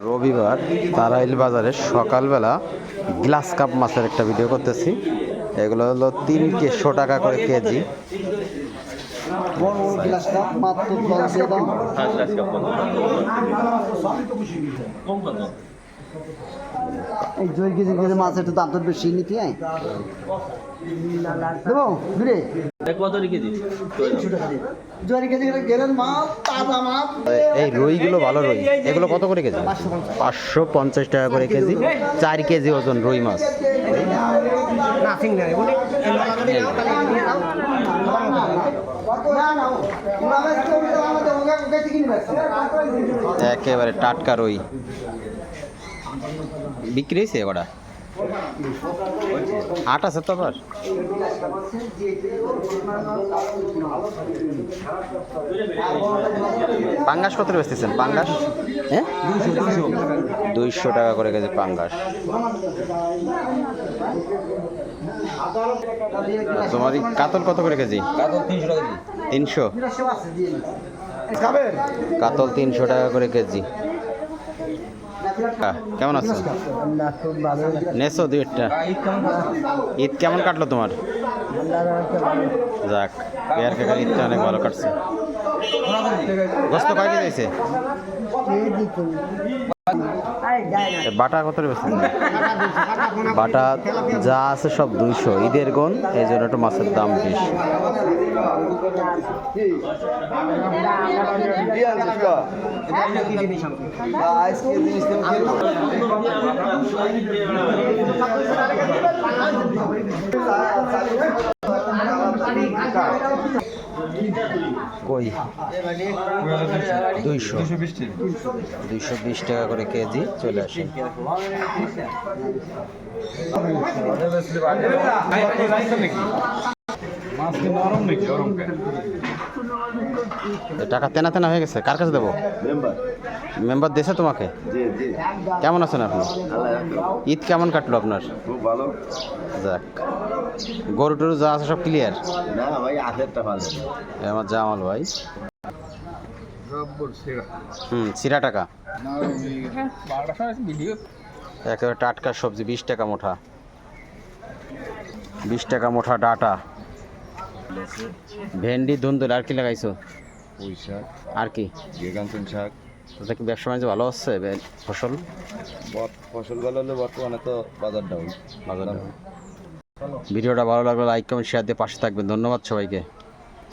রবিবার তারাইল বাজারে সকালবেলা গ্লাস কাপ মাছের একটা ভিডিও করতেছি। এগুলো হলো 300 টাকা করে কেজি। মাছ একটু দাম তো বেশি নিতে এই রুইগুলো ভালো রুই, এগুলো কত করে কেজি? 550 টাকা করে কেজি। 4 কেজি ওজন রুই মাছ। একেবারে টাটকা রুই বিক্রি হয়েছে এবার। আট আছে তো আবার। পাঙ্গাস কত বেচতেছেন? পাঙ্গাস 200 টাকা করে কেজি পাঙ্গাস। তোমার কাতল কত করে কেজি? 300। কাতল 300 টাকা করে কেজি। কেমন আছো? নেছো দুইটা। ঈদ কেমন কাটলো তোমার? যাক, পেয়ার কাকার ঈদটা অনেক ভালো কাটছে। গোস্ত কয় কেজি হয়েছে? বাটা কত বেশি? বাটা যা আছে সব 200। ঈদের গুণ, এই জন্য একটু মাছের দাম বেশি। কই 220 টাকা করে কেজি চলে আসে। টাকা তেনা তেনা হয়ে গেছে। কার কাছে দেবো? মেম্বার দেশে তোমাকে। কেমন আছেন আপনি? ঈদ কেমন কাটলো আপনার? খুব ভালো। যাক, গরু টরু যা আছে সব ক্লিয়ার? না ভাই, আখেরটা ভালো। আমার জামাল ভাই। সিরা টাকা। একেবারে টাটকা সবজি 20 টাকা মুঠা। 20 টাকা মুঠা ডাটা। ভেন্ডি, ধুন্দুল। আর কি লাগাইছো? পুঁই শাক। আর কি? বেগান্তন শাক। তাতে কি ব্যবসা বাণিজ্য ভালো হচ্ছে? ফসল ভালো হলে বর্তমানে তো বাজার ডাউন। ভিডিওটা ভালো লাগলে লাইক কমেন্ট শেয়ার দিয়ে পাশে থাকবেন। ধন্যবাদ সবাইকে।